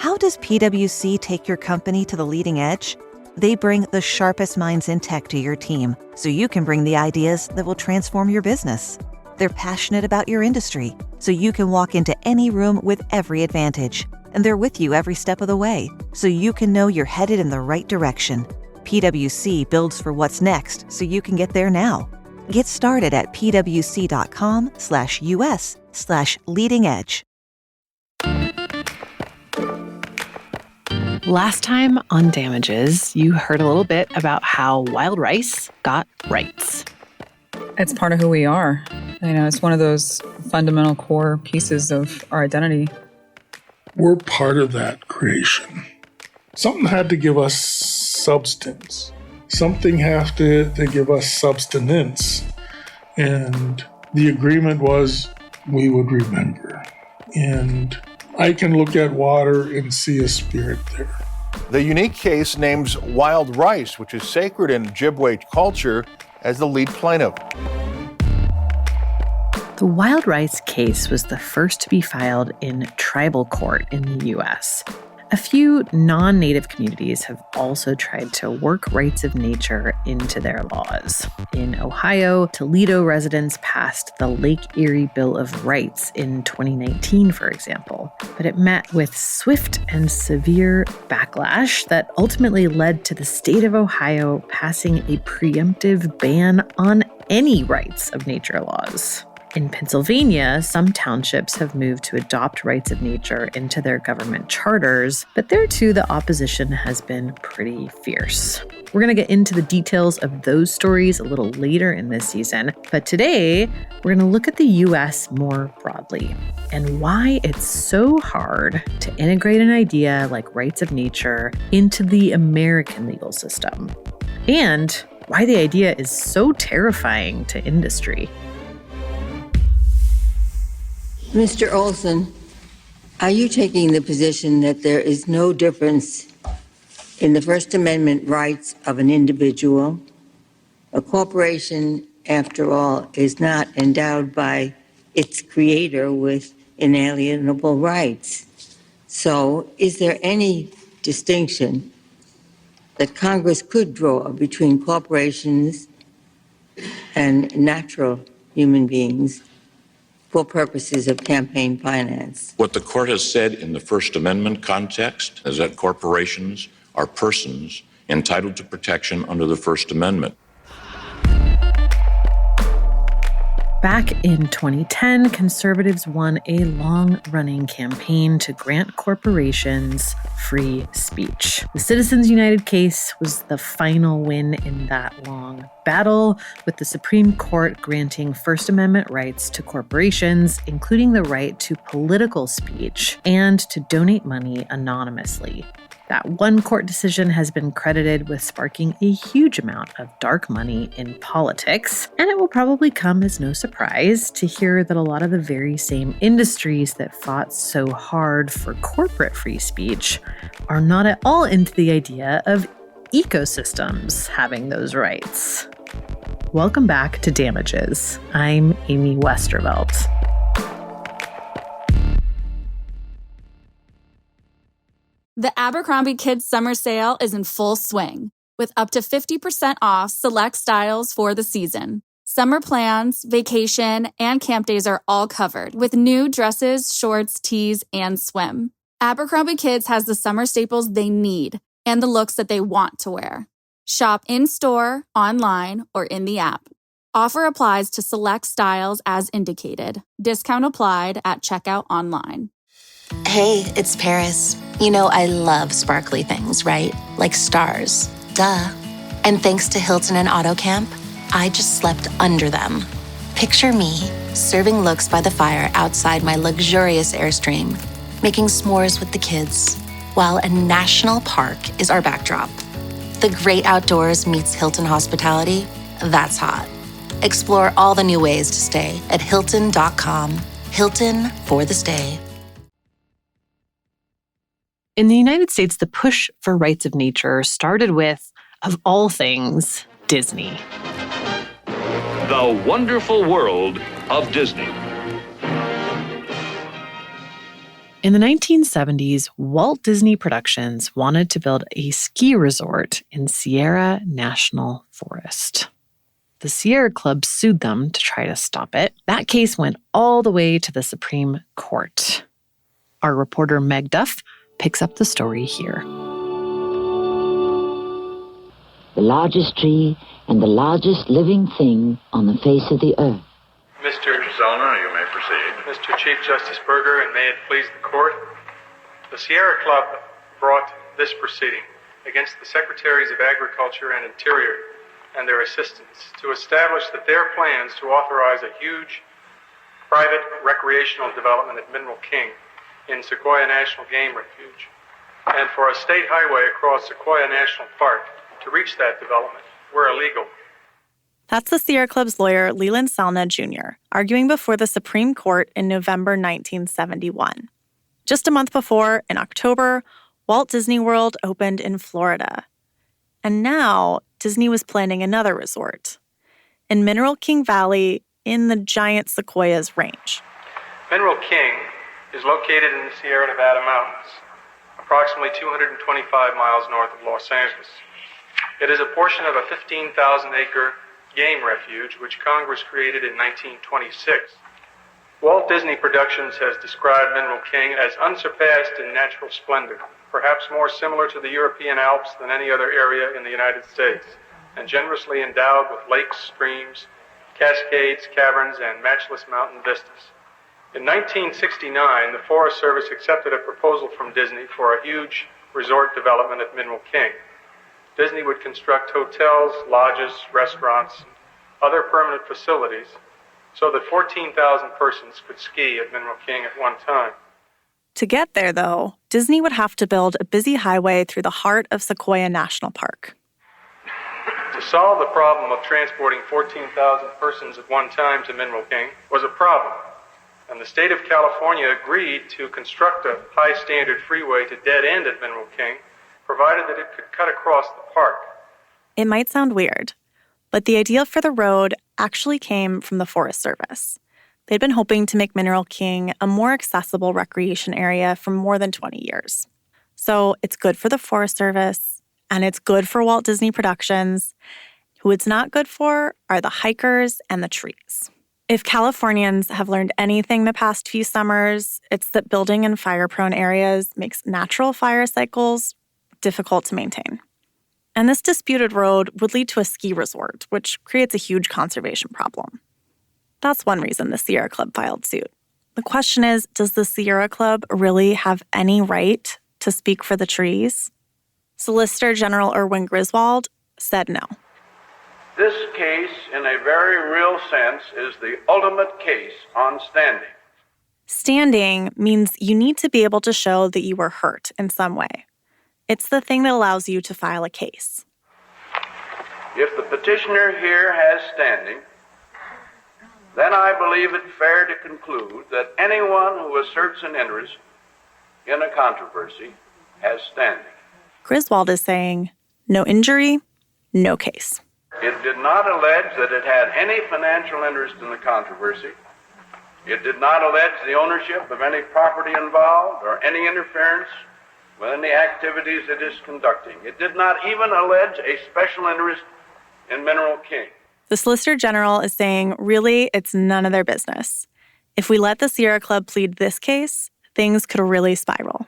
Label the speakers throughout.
Speaker 1: How does PwC take your company to the leading edge? They bring the sharpest minds in tech to your team, so you can bring the ideas that will transform your business. They're passionate about your industry, so you can walk into any room with every advantage. And they're with you every step of the way, so you can know you're headed in the right direction. PwC builds for what's next, so you can get there now. Get started at pwc.com/US/leading edge.
Speaker 2: Last time on Damages, you heard a little bit about how wild rice got rights.
Speaker 3: It's part of who we are. It's one of those fundamental core pieces of our identity.
Speaker 4: We're part of that creation. Something had to give us substance. Something had to give us substance. And the agreement was we would remember. And I can look at water and see a spirit there.
Speaker 5: The unique case names wild rice, which is sacred in Ojibwe culture, as the lead plaintiff.
Speaker 2: The wild rice case was the first to be filed in tribal court in the U.S. A few non-native communities have also tried to work rights of nature into their laws. In Ohio, Toledo residents passed the Lake Erie Bill of Rights in 2019, for example. But it met with swift and severe backlash that ultimately led to the state of Ohio passing a preemptive ban on any rights of nature laws. In Pennsylvania, some townships have moved to adopt rights of nature into their government charters, but there too the opposition has been pretty fierce. We're going to get into the details of those stories a little later in this season, but today we're going to look at the U.S. more broadly and why it's so hard to integrate an idea like rights of nature into the American legal system, and why the idea is so terrifying to industry.
Speaker 6: Mr. Olson, are you taking the position that there is no difference in the First Amendment rights of an individual? A corporation, after all, is not endowed by its creator with inalienable rights. So, is there any distinction that Congress could draw between corporations and natural human beings for purposes of campaign finance?
Speaker 7: What the court has said in the First Amendment context is that corporations are persons entitled to protection under the First Amendment.
Speaker 2: Back in 2010, conservatives won a long-running campaign to grant corporations free speech. The Citizens United case was the final win in that long battle, with the Supreme Court granting First Amendment rights to corporations, including the right to political speech and to donate money anonymously. That one court decision has been credited with sparking a huge amount of dark money in politics, and it will probably come as no surprise to hear that a lot of the very same industries that fought so hard for corporate free speech are not at all into the idea of ecosystems having those rights. Welcome back to Damages. I'm Amy Westervelt.
Speaker 8: The Abercrombie Kids Summer Sale is in full swing, with up to 50% off select styles for the season. Summer plans, vacation, and camp days are all covered, with new dresses, shorts, tees, and swim. Abercrombie Kids has the summer staples they need and the looks that they want to wear. Shop in-store, online, or in the app. Offer applies to select styles as indicated. Discount applied at checkout online.
Speaker 9: Hey, it's Paris. You know I love sparkly things, right? Like stars. Duh. And thanks to Hilton and AutoCamp, I just slept under them. Picture me, serving looks by the fire outside my luxurious Airstream, making s'mores with the kids, while a national park is our backdrop. The great outdoors meets Hilton hospitality. That's hot. Explore all the new ways to stay at Hilton.com. Hilton for the stay.
Speaker 2: In the United States, the push for rights of nature started with, of all things, Disney.
Speaker 10: The Wonderful World of Disney.
Speaker 2: In the 1970s, Walt Disney Productions wanted to build a ski resort in Sierra National Forest. The Sierra Club sued them to try to stop it. That case went all the way to the Supreme Court. Our reporter Meg Duff picks up the story here.
Speaker 11: The largest tree and the largest living thing on the face of the earth.
Speaker 12: Mr. Zona, you may proceed. Mr. Chief Justice Berger, and may it please the court, the Sierra Club brought this proceeding against the Secretaries of Agriculture and Interior and their assistants to establish that their plans to authorize a huge private recreational development at Mineral King in Sequoia National Game Refuge and for a state highway across Sequoia National Park to reach that development were illegal.
Speaker 13: That's the Sierra Club's lawyer, Leland Salna Jr., arguing before the Supreme Court in November 1971. Just a month before, in October, Walt Disney World opened in Florida. And now, Disney was planning another resort in Mineral King Valley in the giant Sequoias range.
Speaker 12: Mineral King is located in the Sierra Nevada mountains, approximately 225 miles north of Los Angeles. It is a portion of a 15,000-acre game refuge which Congress created in 1926. Walt Disney Productions has described Mineral King as unsurpassed in natural splendor, perhaps more similar to the European Alps than any other area in the United States, and generously endowed with lakes, streams, cascades, caverns, and matchless mountain vistas. In 1969, the Forest Service accepted a proposal from Disney for a huge resort development at Mineral King. Disney would construct hotels, lodges, restaurants, and other permanent facilities so that 14,000 persons could ski at Mineral King at one time.
Speaker 13: To get there, though, Disney would have to build a busy highway through the heart of Sequoia National Park.
Speaker 12: To solve the problem of transporting 14,000 persons at one time to Mineral King was a problem, and the state of California agreed to construct a high-standard freeway to dead end at Mineral King, provided that it could cut across the park.
Speaker 13: It might sound weird, but the idea for the road actually came from the Forest Service. They'd been hoping to make Mineral King a more accessible recreation area for more than 20 years. So it's good for the Forest Service, and it's good for Walt Disney Productions. Who it's not good for are the hikers and the trees. If Californians have learned anything the past few summers, it's that building in fire-prone areas makes natural fire cycles difficult to maintain. And this disputed road would lead to a ski resort, which creates a huge conservation problem. That's one reason the Sierra Club filed suit. The question is, does the Sierra Club really have any right to speak for the trees? Solicitor General Erwin Griswold said no.
Speaker 14: This case, in a very real sense, is the ultimate case on standing.
Speaker 13: Standing means you need to be able to show that you were hurt in some way. It's the thing that allows you to file a case.
Speaker 14: If the petitioner here has standing, then I believe it fair to conclude that anyone who asserts an interest in a controversy has standing.
Speaker 13: Griswold is saying, no injury, no case.
Speaker 14: It did not allege that it had any financial interest in the controversy. It did not allege the ownership of any property involved or any interference with any activities it is conducting. It did not even allege a special interest in Mineral King.
Speaker 13: The Solicitor General is saying, really, it's none of their business. If we let the Sierra Club plead this case, things could really spiral.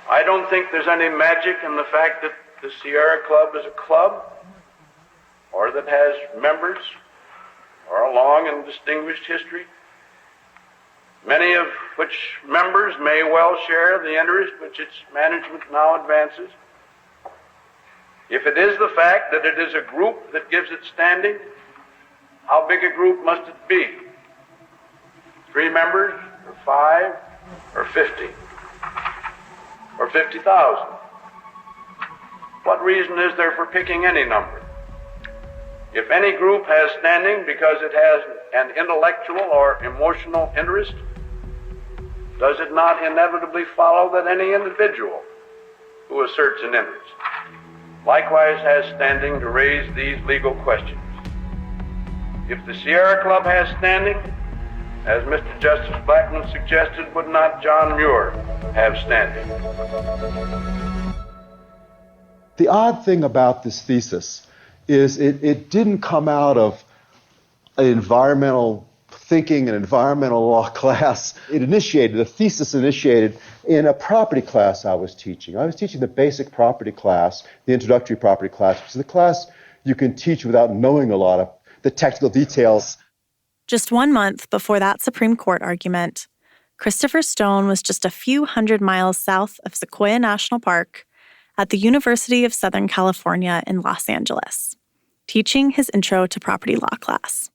Speaker 14: I don't think there's any magic in the fact that the Sierra Club is a club or that has members or a long and distinguished history, many of which members may well share the interest which its management now advances. If it is the fact that it is a group that gives it standing, how big a group must it be? 3 members, or 5, or 50, or 50,000? What reason is there for picking any number? If any group has standing because it has an intellectual or emotional interest, does it not inevitably follow that any individual who asserts an interest likewise has standing to raise these legal questions? If the Sierra Club has standing, as Mr. Justice Blackmun suggested, would not John Muir have standing?
Speaker 15: The odd thing about this thesis is it didn't come out of an environmental thinking, an environmental law class. The thesis initiated in a property class I was teaching. I was teaching the basic property class, the introductory property class, which is the class you can teach without knowing a lot of the technical details.
Speaker 13: Just 1 month before that Supreme Court argument, Christopher Stone was just a few hundred miles south of Sequoia National Park at the University of Southern California in Los Angeles, teaching his Intro to Property Law class.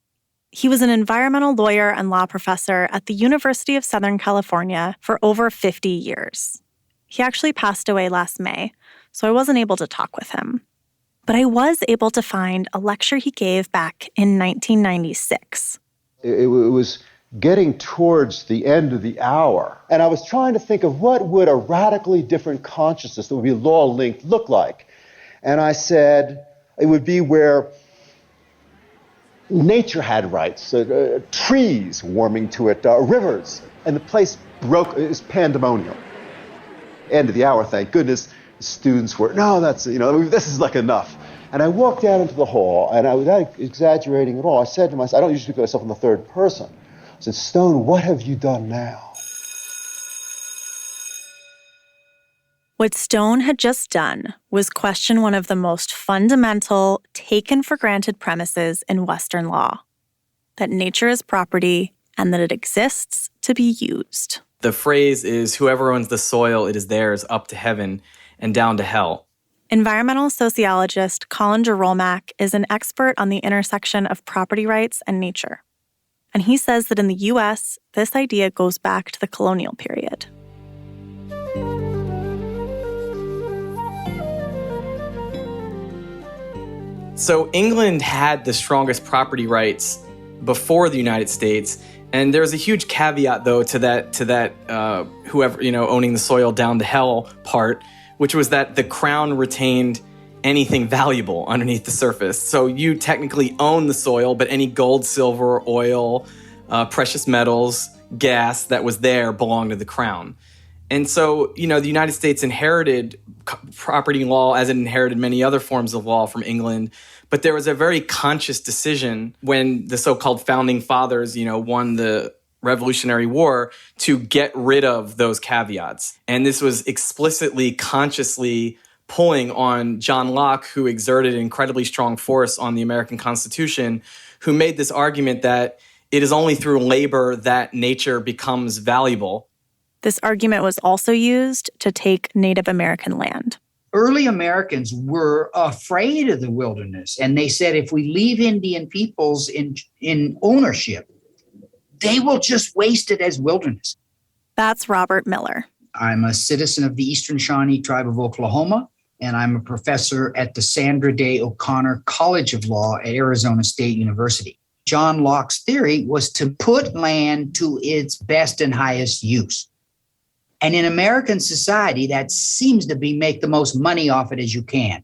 Speaker 13: He was an environmental lawyer and law professor at the University of Southern California for over 50 years. He actually passed away last May, so I wasn't able to talk with him. But I was able to find a lecture he gave back in 1996.
Speaker 15: It was getting towards the end of the hour, and I was trying to think of what would a radically different consciousness that would be law-linked look like. And I said it would be where nature had rights, trees warming to it, rivers, and the place broke. It was pandemonium. End of the hour, thank goodness. The students were, no, this is like enough. And I walked out into the hall, and without exaggerating at all, I said to myself, I don't usually speak of myself in the third person. I said, Stone, what have you done now?
Speaker 13: What Stone had just done was question one of the most fundamental, taken-for-granted premises in Western law, that nature is property and that it exists to be used.
Speaker 16: The phrase is, whoever owns the soil, it is theirs, up to heaven and down to hell.
Speaker 13: Environmental sociologist Colin Jerolmack is an expert on the intersection of property rights and nature. And he says that in the U.S., this idea goes back to the colonial period.
Speaker 16: So England had the strongest property rights before the United States, and there's a huge caveat, though, to that whoever, owning the soil down to hell part, which was that the crown retained anything valuable underneath the surface. So you technically own the soil, but any gold, silver, oil, precious metals, gas that was there belonged to the crown. And so, the United States inherited property law as it inherited many other forms of law from England. But there was a very conscious decision when the so-called founding fathers, won the Revolutionary War to get rid of those caveats. And this was explicitly, consciously pulling on John Locke, who exerted incredibly strong force on the American Constitution, who made this argument that it is only through labor that nature becomes valuable.
Speaker 13: This argument was also used to take Native American land.
Speaker 17: Early Americans were afraid of the wilderness, and they said if we leave Indian peoples in ownership, they will just waste it as wilderness.
Speaker 13: That's Robert Miller.
Speaker 17: I'm a citizen of the Eastern Shawnee Tribe of Oklahoma, and I'm a professor at the Sandra Day O'Connor College of Law at Arizona State University. John Locke's theory was to put land to its best and highest use. And in American society, that seems to be make the most money off it as you can.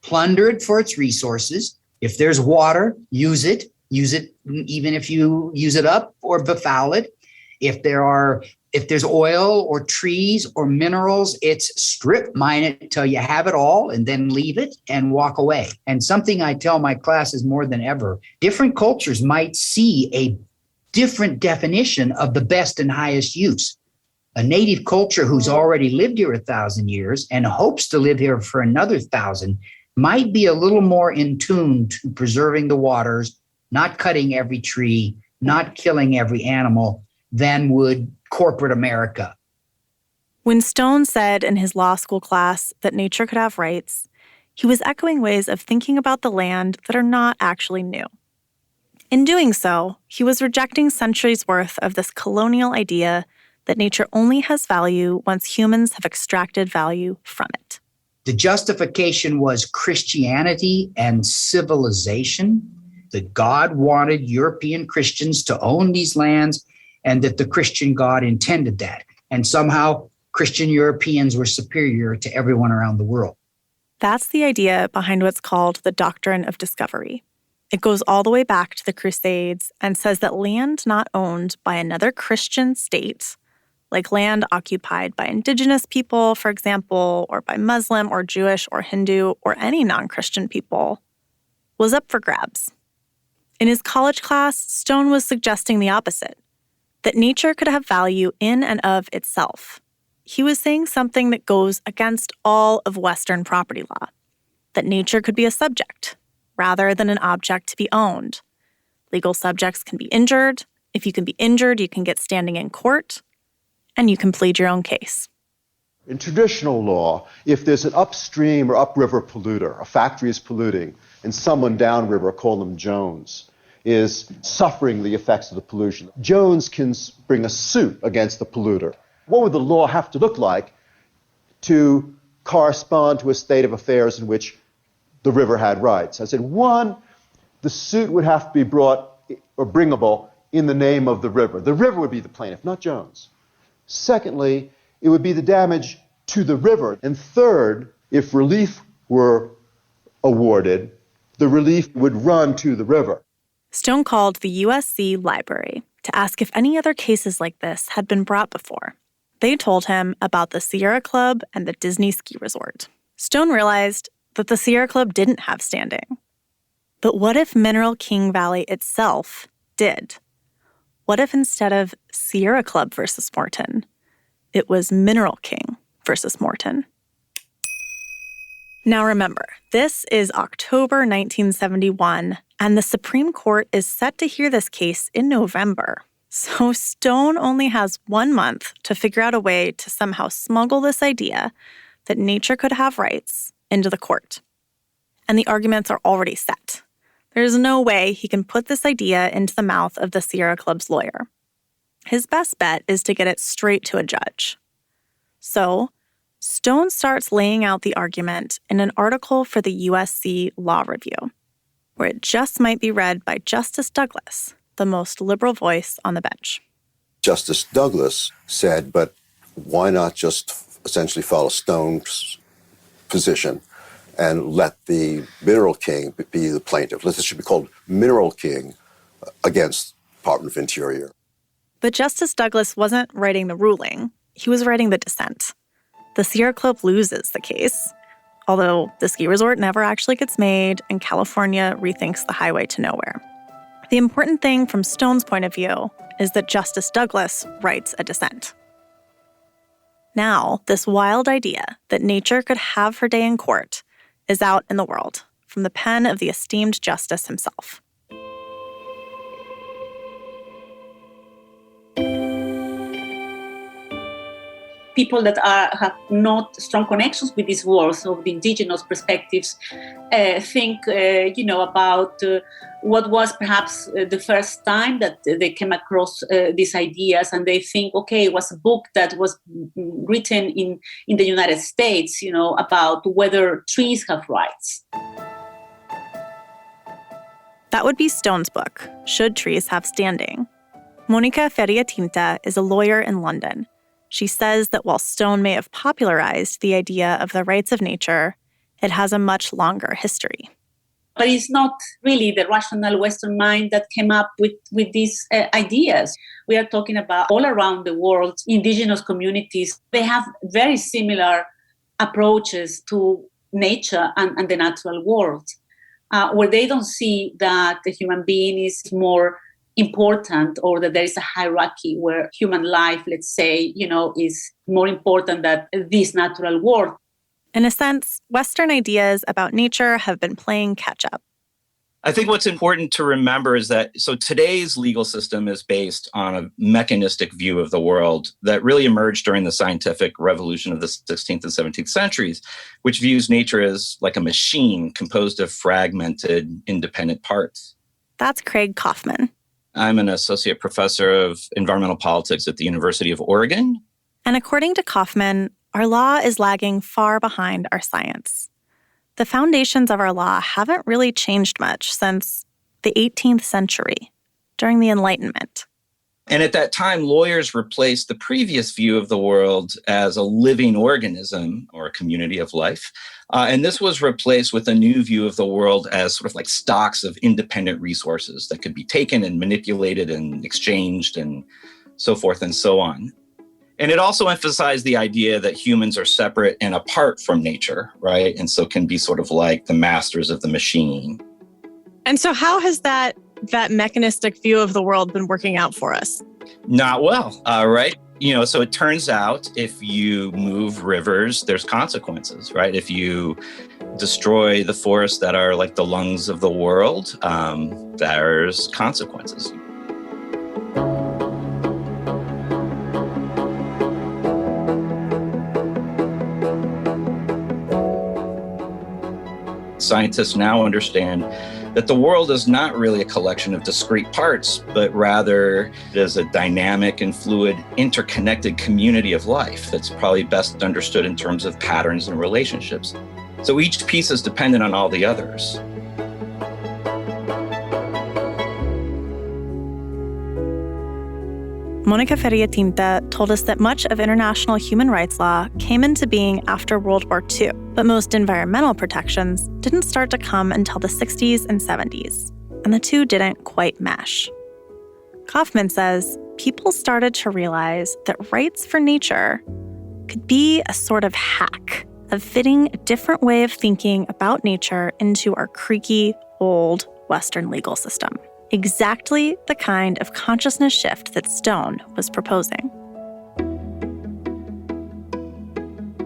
Speaker 17: Plunder it for its resources. If there's water, use it even if you use it up or befoul it. If there's oil or trees or minerals, it's strip mine it till you have it all and then leave it and walk away. And something I tell my classes more than ever, different cultures might see a different definition of the best and highest use. A native culture who's already lived here 1,000 years and hopes to live here for another 1,000 might be a little more in tune to preserving the waters, not cutting every tree, not killing every animal than would corporate America.
Speaker 13: When Stone said in his law school class that nature could have rights, he was echoing ways of thinking about the land that are not actually new. In doing so, he was rejecting centuries' worth of this colonial idea that nature only has value once humans have extracted value from it.
Speaker 17: The justification was Christianity and civilization, that God wanted European Christians to own these lands, and that the Christian God intended that. And somehow Christian Europeans were superior to everyone around the world.
Speaker 13: That's the idea behind what's called the doctrine of discovery. It goes all the way back to the Crusades and says that land not owned by another Christian state, like land occupied by indigenous people, for example, or by Muslim or Jewish or Hindu or any non-Christian people, was up for grabs. In his college class, Stone was suggesting the opposite, that nature could have value in and of itself. He was saying something that goes against all of Western property law, that nature could be a subject rather than an object to be owned. Legal subjects can be injured. If you can be injured, you can get standing in court, and you can plead your own case.
Speaker 15: In traditional law, if there's an upstream or upriver polluter, a factory is polluting, and someone downriver, call them Jones, is suffering the effects of the pollution, Jones can bring a suit against the polluter. What would the law have to look like to correspond to a state of affairs in which the river had rights? I said, one, the suit would have to be brought or bringable in the name of the river. The river would be the plaintiff, not Jones. Secondly, it would be the damage to the river. And third, if relief were awarded, the relief would run to the river.
Speaker 13: Stone called the USC library to ask if any other cases like this had been brought before. They told him about the Sierra Club and the Disney ski resort. Stone realized that the Sierra Club didn't have standing. But what if Mineral King Valley itself did? What if instead of Sierra Club versus Morton, it was Mineral King versus Morton? Now remember, this is October 1971, and the Supreme Court is set to hear this case in November. So Stone only has 1 month to figure out a way to somehow smuggle this idea that nature could have rights into the court. And the arguments are already set. There's no way he can put this idea into the mouth of the Sierra Club's lawyer. His best bet is to get it straight to a judge. So Stone starts laying out the argument in an article for the USC Law Review, where it just might be read by Justice Douglas, the most liberal voice on the bench.
Speaker 18: Justice Douglas said, but why not just essentially follow Stone's position and let the Mineral King be the plaintiff? This should be called Mineral King against Department of Interior.
Speaker 13: But Justice Douglas wasn't writing the ruling. He was writing the dissent. The Sierra Club loses the case, although the ski resort never actually gets made and California rethinks the highway to nowhere. The important thing from Stone's point of view is that Justice Douglas writes a dissent. Now, this wild idea that nature could have her day in court is out in the world from the pen of the esteemed justice himself.
Speaker 19: People that have not strong connections with this world, so the indigenous perspectives, think, about what was perhaps the first time that they came across these ideas, and they think, okay, it was a book that was written in the United States, about whether trees have rights.
Speaker 13: That would be Stone's book, Should Trees Have Standing? Monica Feria-Tinta is a lawyer in London. She says that while Stone may have popularized the idea of the rights of nature, it has a much longer history.
Speaker 19: But it's not really the rational Western mind that came up with these ideas. We are talking about all around the world, indigenous communities. They have very similar approaches to nature and the natural world, where they don't see that the human being is more important, or that there is a hierarchy where human life, let's say, is more important than this natural world.
Speaker 13: In a sense, Western ideas about nature have been playing catch-up.
Speaker 20: I think what's important to remember is that today's legal system is based on a mechanistic view of the world that really emerged during the scientific revolution of the 16th and 17th centuries, which views nature as like a machine composed of fragmented, independent parts.
Speaker 13: That's Craig Kaufman.
Speaker 20: I'm an associate professor of environmental politics at the University of Oregon.
Speaker 13: And according to Kaufman, our law is lagging far behind our science. The foundations of our law haven't really changed much since the 18th century, during the Enlightenment.
Speaker 20: And at that time, lawyers replaced the previous view of the world as a living organism or a community of life. And this was replaced with a new view of the world as sort of like stocks of independent resources that could be taken and manipulated and exchanged and so forth and so on. And it also emphasized the idea that humans are separate and apart from nature, right? And so can be sort of like the masters of the machine.
Speaker 13: And so how has that mechanistic view of the world been working out for us?
Speaker 20: Not well, right? So it turns out if you move rivers, there's consequences, right? If you destroy the forests that are like the lungs of the world, there's consequences. Scientists now understand that the world is not really a collection of discrete parts, but rather it is a dynamic and fluid, interconnected community of life that's probably best understood in terms of patterns and relationships. So each piece is dependent on all the others.
Speaker 13: Monica Feria-Tinta told us that much of international human rights law came into being after World War II, but most environmental protections didn't start to come until the 60s and 70s, and the two didn't quite mesh. Kaufman says people started to realize that rights for nature could be a sort of hack of fitting a different way of thinking about nature into our creaky, old Western legal system. Exactly the kind of consciousness shift that Stone was proposing.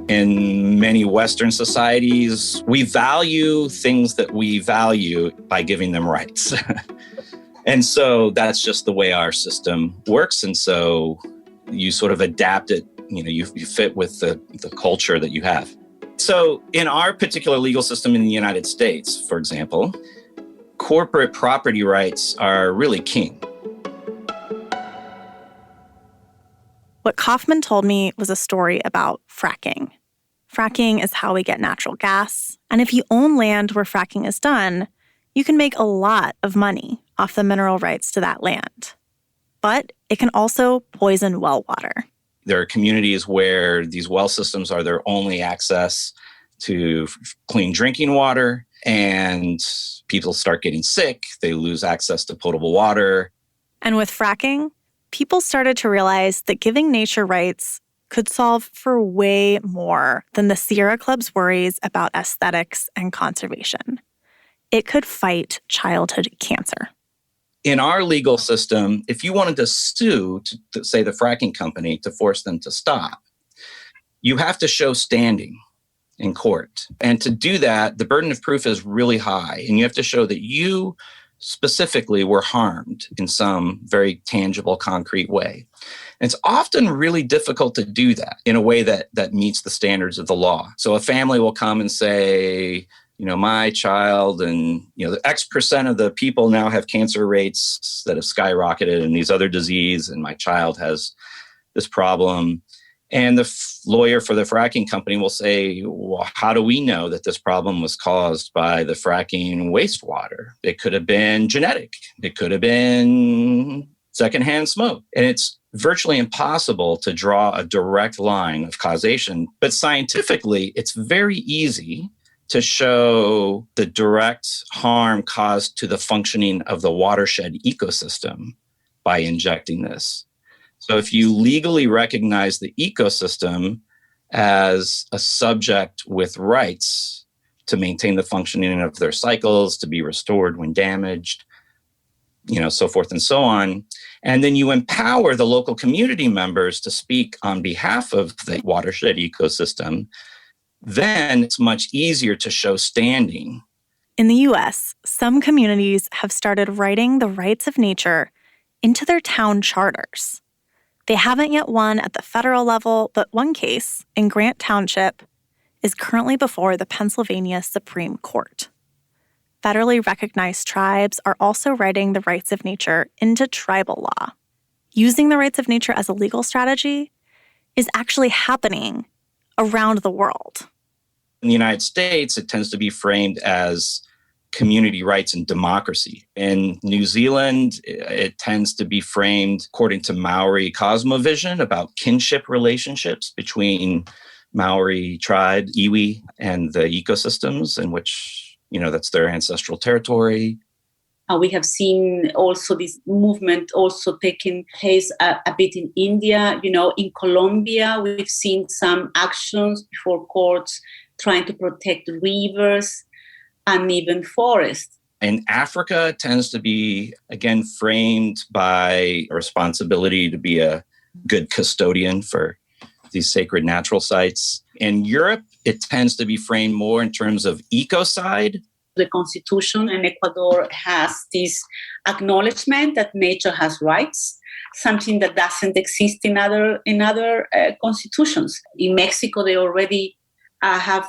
Speaker 20: In many Western societies, we value things that we value by giving them rights. And so that's just the way our system works. And so you sort of adapt it, you fit with the culture that you have. So in our particular legal system in the United States, for example, corporate property rights are really king.
Speaker 13: What Kaufman told me was a story about fracking. Fracking is how we get natural gas. And if you own land where fracking is done, you can make a lot of money off the mineral rights to that land. But it can also poison well water.
Speaker 20: There are communities where these well systems are their only access to clean drinking water, and people start getting sick. They lose access to potable water.
Speaker 13: And with fracking, people started to realize that giving nature rights could solve for way more than the Sierra Club's worries about aesthetics and conservation. It could fight childhood cancer.
Speaker 20: In our legal system, if you wanted to sue, to say the fracking company, to force them to stop, you have to show standing in court. And to do that, the burden of proof is really high. And you have to show that you specifically were harmed in some very tangible, concrete way. And it's often really difficult to do that in a way that meets the standards of the law. So a family will come and say, my child and, the X percent of the people now have cancer rates that have skyrocketed and these other disease, and my child has this problem. And the lawyer for the fracking company will say, well, how do we know that this problem was caused by the fracking wastewater? It could have been genetic. It could have been secondhand smoke. And it's virtually impossible to draw a direct line of causation. But scientifically, it's very easy to show the direct harm caused to the functioning of the watershed ecosystem by injecting this. So if you legally recognize the ecosystem as a subject with rights to maintain the functioning of their cycles, to be restored when damaged, so forth and so on, and then you empower the local community members to speak on behalf of the watershed ecosystem, then it's much easier to show standing.
Speaker 13: In the U.S., some communities have started writing the rights of nature into their town charters. They haven't yet won at the federal level, but one case in Grant Township is currently before the Pennsylvania Supreme Court. Federally recognized tribes are also writing the rights of nature into tribal law. Using the rights of nature as a legal strategy is actually happening around the world.
Speaker 20: In the United States, it tends to be framed as community rights and democracy. In New Zealand, it tends to be framed according to Maori cosmovision about kinship relationships between Maori tribe, iwi, and the ecosystems in which, that's their ancestral territory.
Speaker 19: We have seen also this movement also taking place a bit in India. In Colombia, we've seen some actions before courts trying to protect rivers and even forests.
Speaker 20: In Africa, it tends to be, again, framed by a responsibility to be a good custodian for these sacred natural sites. In Europe, it tends to be framed more in terms of ecocide.
Speaker 19: The constitution in Ecuador has this acknowledgement that nature has rights, something that doesn't exist in other constitutions. In Mexico, they already have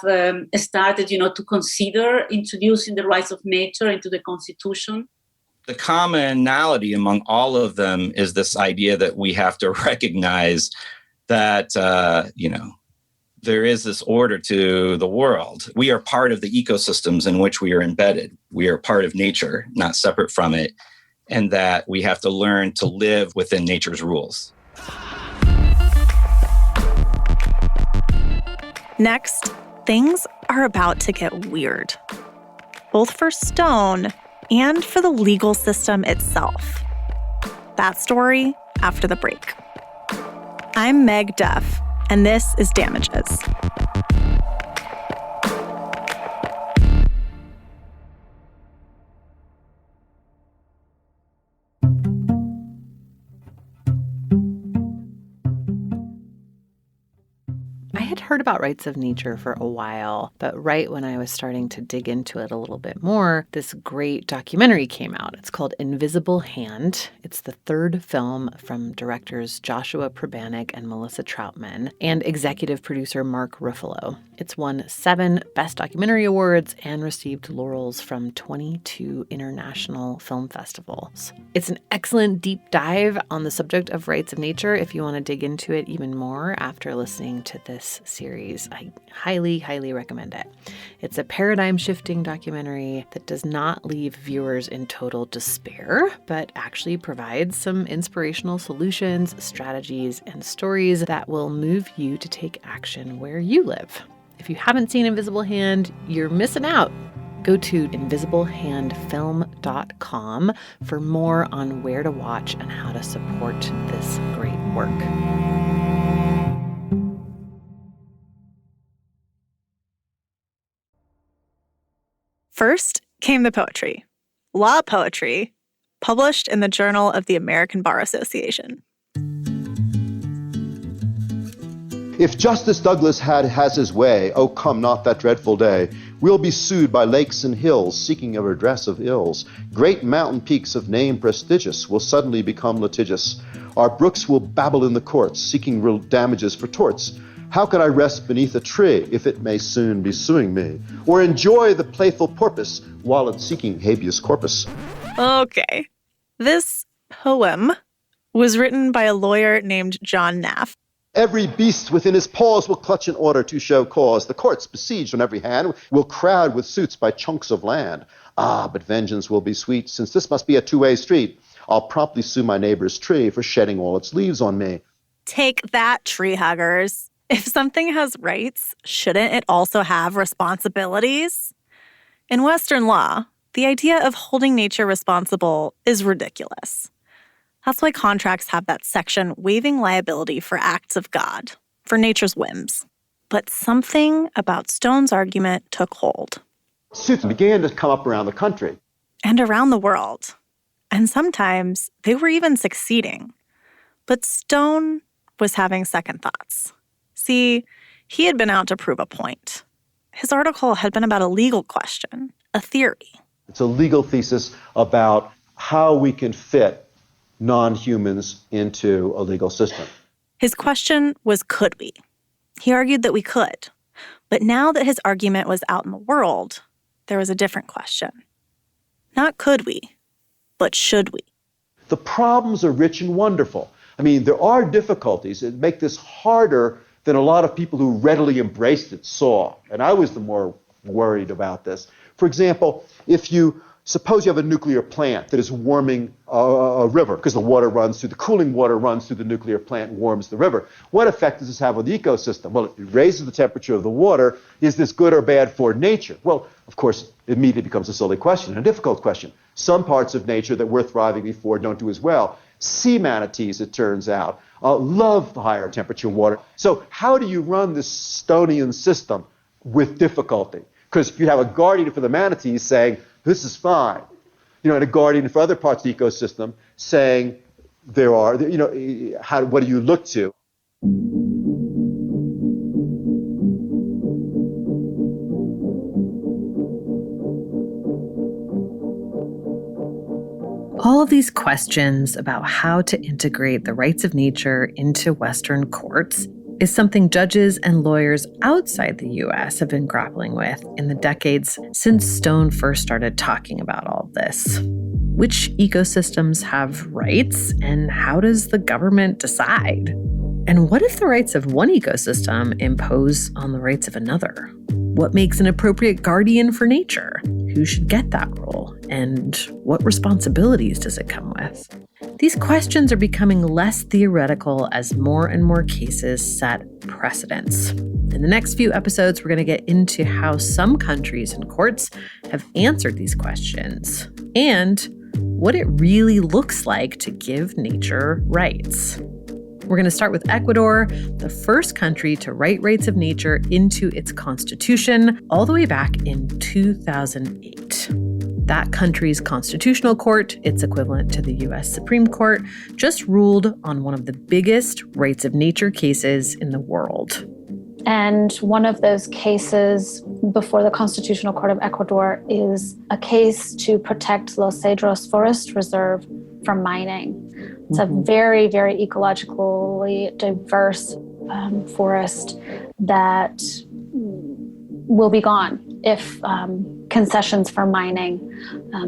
Speaker 19: started, to consider introducing the rights of nature into the constitution.
Speaker 20: The commonality among all of them is this idea that we have to recognize that, there is this order to the world. We are part of the ecosystems in which we are embedded. We are part of nature, not separate from it, and that we have to learn to live within nature's rules.
Speaker 13: Next, things are about to get weird, both for Stone and for the legal system itself. That story after the break. I'm Meg Duff, and this is Damages.
Speaker 2: I had heard about rights of nature for a while, but right when I was starting to dig into it a little bit more, this great documentary came out. It's called Invisible Hand. It's the third film from directors Joshua Prabanik and Melissa Troutman and executive producer Mark Ruffalo. It's won 7 Best Documentary Awards and received laurels from 22 international film festivals. It's an excellent deep dive on the subject of rights of nature if you want to dig into it even more after listening to this series. I highly, highly recommend it. It's a paradigm-shifting documentary that does not leave viewers in total despair, but actually provides some inspirational solutions, strategies, and stories that will move you to take action where you live. If you haven't seen Invisible Hand, you're missing out. Go to invisiblehandfilm.com for more on where to watch and how to support this great work.
Speaker 13: First came the poetry, law poetry, published in the Journal of the American Bar Association.
Speaker 15: If Justice Douglas has his way, oh come not that dreadful day, we'll be sued by lakes and hills, seeking a redress of ills. Great mountain peaks of name prestigious will suddenly become litigious. Our brooks will babble in the courts, seeking real damages for torts. How can I rest beneath a tree if it may soon be suing me? Or enjoy the playful porpoise while it's seeking habeas corpus?
Speaker 13: Okay. This poem was written by a lawyer named John Naff.
Speaker 15: Every beast within his paws will clutch in order to show cause. The courts, besieged on every hand, will crowd with suits by chunks of land. Ah, but vengeance will be sweet, since this must be a two-way street. I'll promptly sue my neighbor's tree for shedding all its leaves on me.
Speaker 13: Take that, tree huggers. If something has rights, shouldn't it also have responsibilities? In Western law, the idea of holding nature responsible is ridiculous. That's why contracts have that section waiving liability for acts of God, for nature's whims. But something about Stone's argument took hold.
Speaker 15: Suits began to come up around the country.
Speaker 13: And around the world. And sometimes they were even succeeding. But Stone was having second thoughts. See, he had been out to prove a point. His article had been about a legal question, a theory.
Speaker 15: It's a legal thesis about how we can fit non-humans into a legal system.
Speaker 13: His question was, could we? He argued that we could. But now that his argument was out in the world, there was a different question. Not could we, but should we?
Speaker 15: The problems are rich and wonderful. I mean, there are difficulties that make this harder than a lot of people who readily embraced it saw. And I was the more worried about this. For example, suppose you have a nuclear plant that is warming a river because the cooling water runs through the nuclear plant and warms the river. What effect does this have on the ecosystem? Well, it raises the temperature of the water. Is this good or bad for nature? Well, of course, it immediately becomes a silly question, a difficult question. Some parts of nature that were thriving before don't do as well. Sea manatees, it turns out, love the higher temperature water. So how do you run this Stonian system with difficulty? Because you have a guardian for the manatees saying, this is fine, and a guardian for other parts of the ecosystem saying, what do you look to?
Speaker 2: All of these questions about how to integrate the rights of nature into Western courts is something judges and lawyers outside the U.S. have been grappling with in the decades since Stone first started talking about all of this. Which ecosystems have rights, and how does the government decide? And what if the rights of one ecosystem impose on the rights of another? What makes an appropriate guardian for nature? Who should get that role? And what responsibilities does it come with? These questions are becoming less theoretical as more and more cases set precedents. In the next few episodes, we're going to get into how some countries and courts have answered these questions and what it really looks like to give nature rights. We're going to start with Ecuador, the first country to write rights of nature into its constitution all the way back in 2008. That country's constitutional court, its equivalent to the U.S. Supreme Court, just ruled on one of the biggest rights of nature cases in the world.
Speaker 21: And one of those cases before the Constitutional Court of Ecuador is a case to protect Los Cedros Forest Reserve from mining. It's a very, very ecologically diverse forest that will be gone if concessions for mining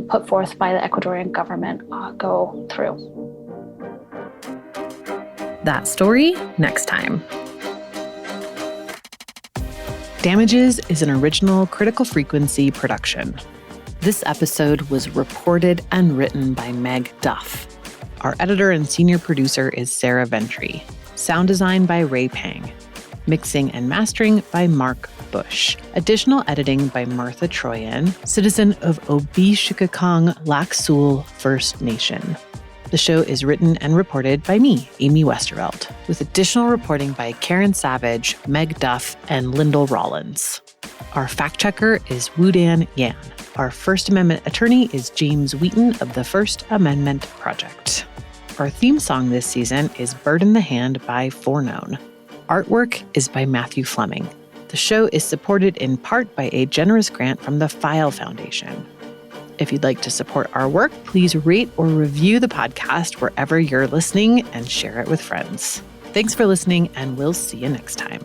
Speaker 21: put forth by the Ecuadorian government go through.
Speaker 2: That story next time. Damages is an original Critical Frequency production. This episode was reported and written by Meg Duff. Our editor and senior producer is Sarah Ventry. Sound design by Ray Pang. Mixing and mastering by Mark Bush. Additional editing by Martha Troyan, citizen of Obi-Shukakong Lac-Sul First Nation. The show is written and reported by me, Amy Westervelt, with additional reporting by Karen Savage, Meg Duff, and Lyndall Rollins. Our fact checker is Woodan Yan. Our First Amendment attorney is James Wheaton of the First Amendment Project. Our theme song this season is Bird in the Hand by Forknown. Artwork is by Matthew Fleming. The show is supported in part by a generous grant from the File Foundation. If you'd like to support our work, please rate or review the podcast wherever you're listening and share it with friends. Thanks for listening, and we'll see you next time.